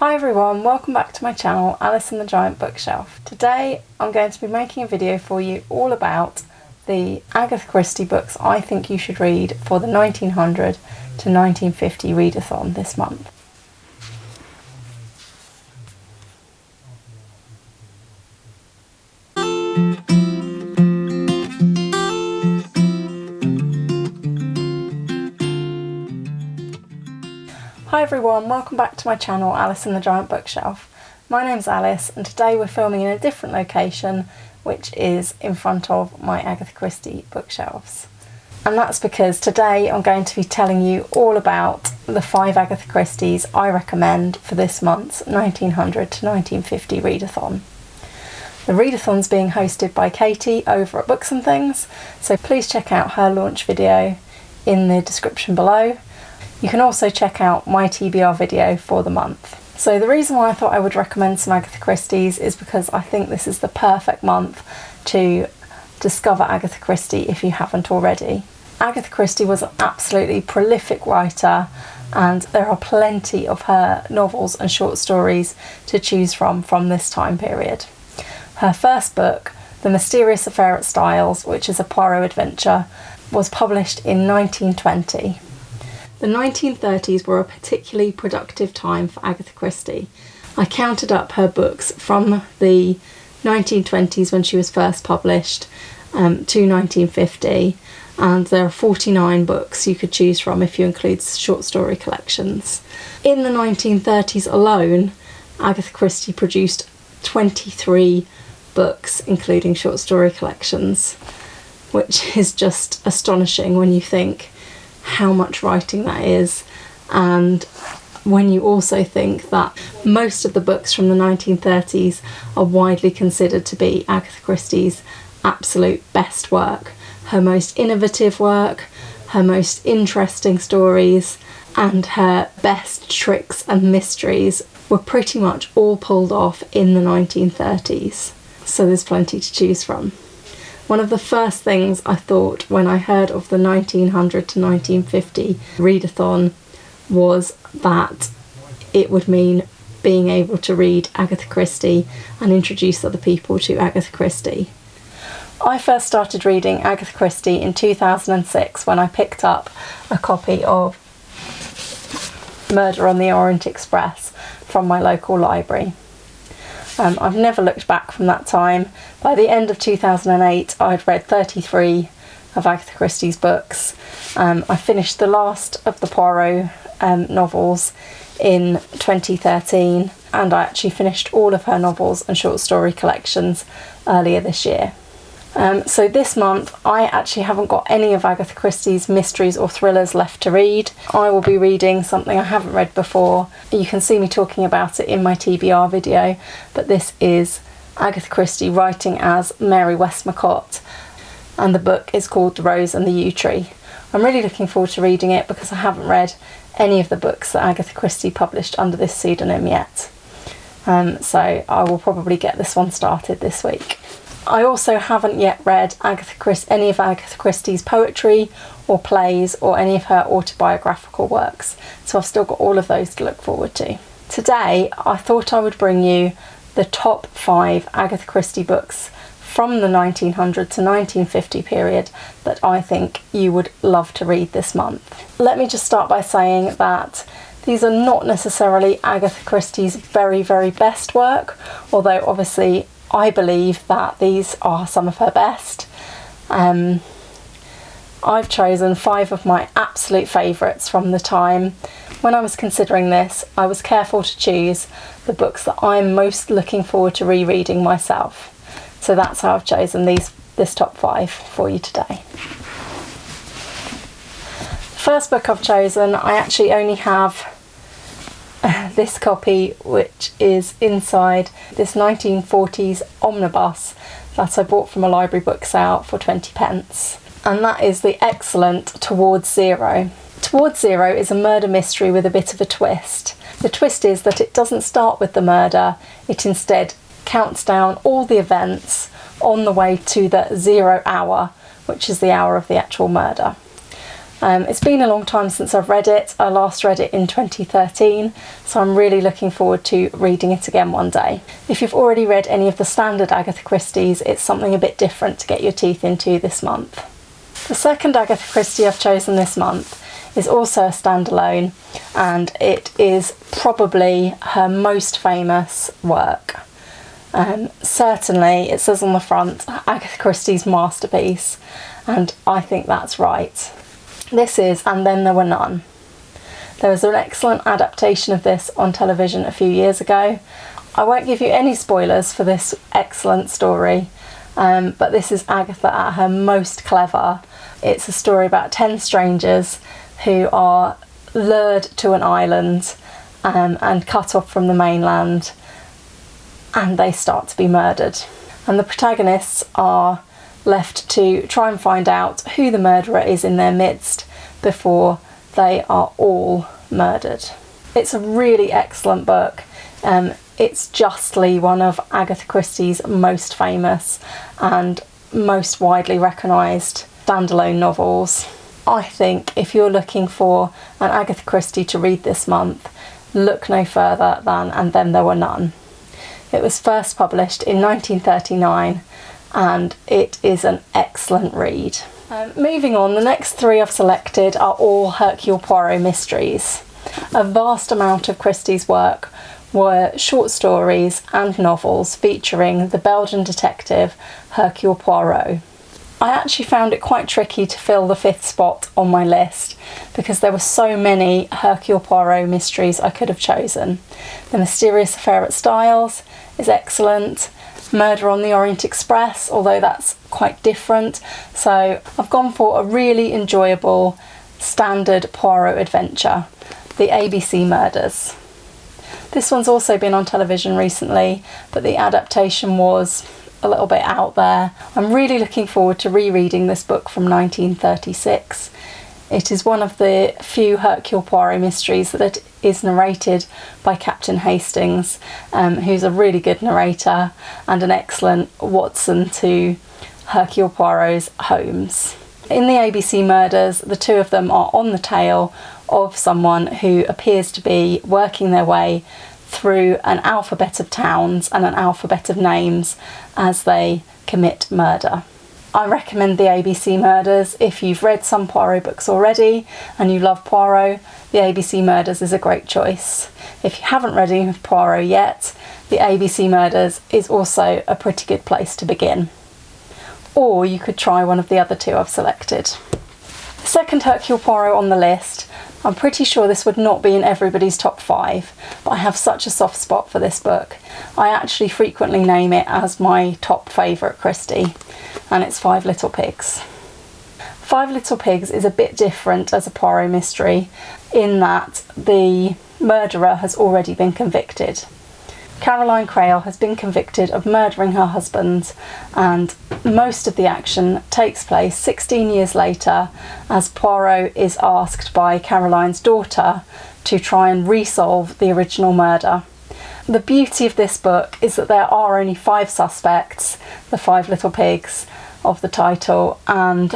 Hi everyone, welcome back to my channel, Alice and the Giant Bookshelf. Today I'm going to be making a video for you all about the Agatha Christie books I think you should read for the 1900 to 1950 readathon this month. Hi everyone, welcome back to my channel, Alice and the Giant Bookshelf. My name's Alice and today we're filming in a different location, which is in front of my Agatha Christie bookshelves. And that's because today I'm going to be telling you all about the 5 Agatha Christies I recommend for this month's 1900 to 1950 readathon. The readathon's being hosted by Katie over at Books and Things, so please check out her launch video in the description below. You can also check out my TBR video for the month. So the reason why I thought I would recommend some Agatha Christie's is because I think this is the perfect month to discover Agatha Christie if you haven't already. Agatha Christie was an absolutely prolific writer and there are plenty of her novels and short stories to choose from this time period. Her first book, The Mysterious Affair at Styles, which is a Poirot adventure, was published in 1920. The 1930s were a particularly productive time for Agatha Christie. I counted up her books from the 1920s when she was first published to 1950, and there are 49 books you could choose from if you include short story collections. In the 1930s alone, Agatha Christie produced 23 books including short story collections, which is just astonishing when you think how much writing that is, and when you also think that most of the books from the 1930s are widely considered to be Agatha Christie's absolute best work, her most innovative work, her most interesting stories, and her best tricks and mysteries were pretty much all pulled off in the 1930s, so there's plenty to choose from. One of the first things I thought when I heard of the 1900 to 1950 readathon was that it would mean being able to read Agatha Christie and introduce other people to Agatha Christie. I first started reading Agatha Christie in 2006 when I picked up a copy of Murder on the Orient Express from my local library. I've never looked back from that time. By the end of 2008 I'd read 33 of Agatha Christie's books. I finished the last of the Poirot novels in 2013, and I actually finished all of her novels and short story collections earlier this year. So this month I actually haven't got any of Agatha Christie's mysteries or thrillers left to read. I will be reading something I haven't read before. You can see me talking about it in my TBR video, but this is Agatha Christie writing as Mary Westmacott, and the book is called The Rose and the Yew Tree. I'm really looking forward to reading it because I haven't read any of the books that Agatha Christie published under this pseudonym yet. So I will probably get this one started this week. I also haven't yet read any of Agatha Christie's poetry or plays or any of her autobiographical works, so I've still got all of those to look forward to. Today I thought I would bring you the top 5 Agatha Christie books from the 1900 to 1950 period that I think you would love to read this month. Let me just start by saying that these are not necessarily Agatha Christie's very, very best work, although obviously I believe that these are some of her best. I've chosen 5 of my absolute favourites from the time. When I was considering this, I was careful to choose the books that I'm most looking forward to rereading myself. So that's how I've chosen this top 5 for you today. The first book I've chosen, I actually only have this copy, which is inside this 1940s omnibus that I bought from a library book sale for 20p, and that is the excellent Towards Zero. Towards Zero is a murder mystery with a bit of a twist. The twist is that it doesn't start with the murder, it instead counts down all the events on the way to the 0 hour, which is the hour of the actual murder. It's been a long time since I've read it. I last read it in 2013, so I'm really looking forward to reading it again one day. If you've already read any of the standard Agatha Christie's, it's something a bit different to get your teeth into this month. The second Agatha Christie I've chosen this month is also a standalone, and it is probably her most famous work. Certainly, it says on the front, Agatha Christie's masterpiece, and I think that's right. This is And Then There Were None. There was an excellent adaptation of this on television a few years ago. I won't give you any spoilers for this excellent story, but this is Agatha at her most clever. It's a story about 10 strangers who are lured to an island and cut off from the mainland, and they start to be murdered. And the protagonists are left to try and find out who the murderer is in their midst before they are all murdered. It's a really excellent book. It's justly one of Agatha Christie's most famous and most widely recognised standalone novels. I think if you're looking for an Agatha Christie to read this month, look no further than And Then There Were None. It was first published in 1939, and it is an excellent read. Moving on, the next three I've selected are all Hercule Poirot mysteries. A vast amount of Christie's work were short stories and novels featuring the Belgian detective Hercule Poirot. I actually found it quite tricky to fill the fifth spot on my list because there were so many Hercule Poirot mysteries I could have chosen. The Mysterious Affair at Styles is excellent. Murder on the Orient Express, although that's quite different. So I've gone for a really enjoyable standard Poirot adventure, The ABC Murders. This one's also been on television recently, but the adaptation was a little bit out there. I'm really looking forward to rereading this book from 1936. It is one of the few Hercule Poirot mysteries that is narrated by Captain Hastings, who's a really good narrator and an excellent Watson to Hercule Poirot's Holmes. In the ABC Murders, the two of them are on the tail of someone who appears to be working their way through an alphabet of towns and an alphabet of names as they commit murder. I recommend the ABC Murders. If you've read some Poirot books already and you love Poirot, the ABC Murders is a great choice. If you haven't read any of Poirot yet, the ABC Murders is also a pretty good place to begin. Or you could try one of the other two I've selected. The second Hercule Poirot on the list, I'm pretty sure this would not be in everybody's top 5, but I have such a soft spot for this book. I actually frequently name it as my top favourite Christie, and it's Five Little Pigs. Five Little Pigs is a bit different as a Poirot mystery in that the murderer has already been convicted. Caroline Crail has been convicted of murdering her husband, and most of the action takes place 16 years later as Poirot is asked by Caroline's daughter to try and resolve the original murder. The beauty of this book is that there are only 5 suspects, the Five Little Pigs of the title, and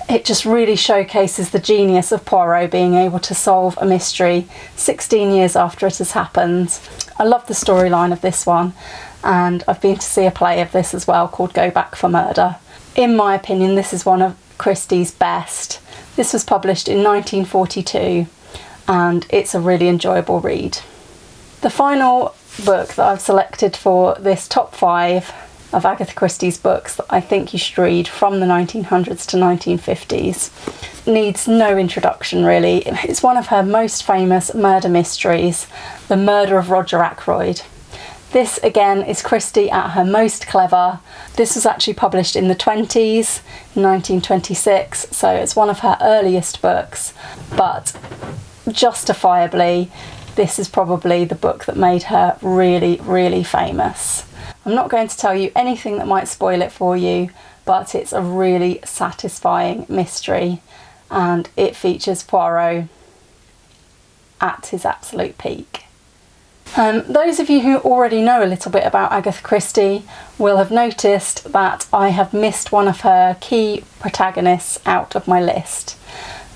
it just really showcases the genius of Poirot being able to solve a mystery 16 years after it has happened. I love the storyline of this one, and I've been to see a play of this as well called Go Back for Murder. In my opinion, this is one of Christie's best. This was published in 1942, and it's a really enjoyable read. The final book that I've selected for this top 5 of Agatha Christie's books that I think you should read from the 1900s to 1950s needs no introduction really. It's one of her most famous murder mysteries, The Murder of Roger Ackroyd. This again is Christie at her most clever. This was actually published in the 20s, in 1926, so it's one of her earliest books, but justifiably this is probably the book that made her really, really famous. I'm not going to tell you anything that might spoil it for you, but it's a really satisfying mystery, and it features Poirot at his absolute peak. Those of you who already know a little bit about Agatha Christie will have noticed that I have missed one of her key protagonists out of my list.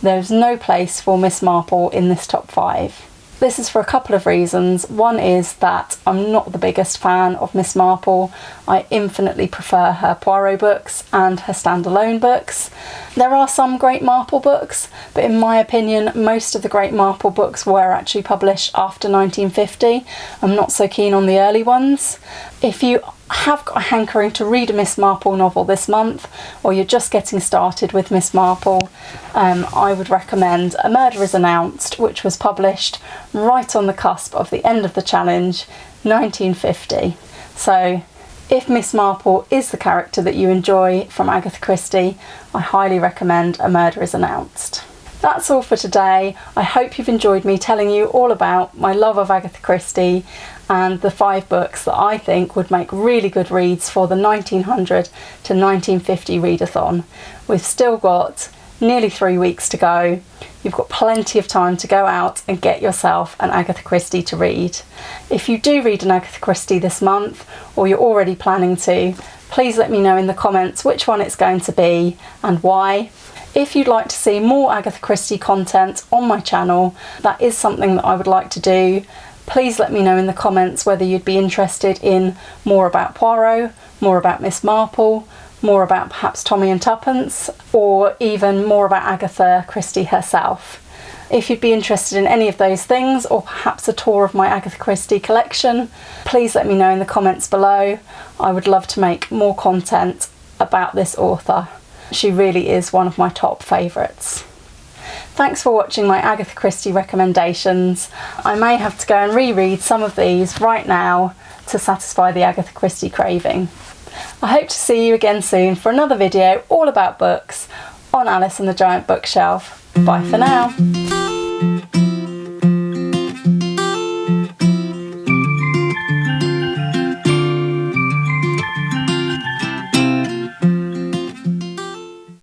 there's no place for Miss Marple in this top 5. This is for a couple of reasons. One is that I'm not the biggest fan of Miss Marple. I infinitely prefer her Poirot books and her standalone books. There are some great Marple books, but in my opinion, most of the great Marple books were actually published after 1950. I'm not so keen on the early ones. If you have got a hankering to read a Miss Marple novel this month, or you're just getting started with Miss Marple, I would recommend A Murder is Announced, which was published right on the cusp of the end of the challenge, 1950. So if Miss Marple is the character that you enjoy from Agatha Christie, I highly recommend A Murder is Announced. That's all for today. I hope you've enjoyed me telling you all about my love of Agatha Christie and the 5 books that I think would make really good reads for the 1900 to 1950 readathon. We've still got nearly 3 weeks to go. You've got plenty of time to go out and get yourself an Agatha Christie to read. If you do read an Agatha Christie this month, or you're already planning to, please let me know in the comments which one it's going to be and why. If you'd like to see more Agatha Christie content on my channel, that is something that I would like to do. Please let me know in the comments whether you'd be interested in more about Poirot, more about Miss Marple, more about perhaps Tommy and Tuppence, or even more about Agatha Christie herself. If you'd be interested in any of those things, or perhaps a tour of my Agatha Christie collection, please let me know in the comments below. I would love to make more content about this author. She really is one of my top favourites. Thanks for watching my Agatha Christie recommendations. I may have to go and reread some of these right now to satisfy the Agatha Christie craving. I hope to see you again soon for another video all about books on Alice and the Giant Bookshelf. Bye for now.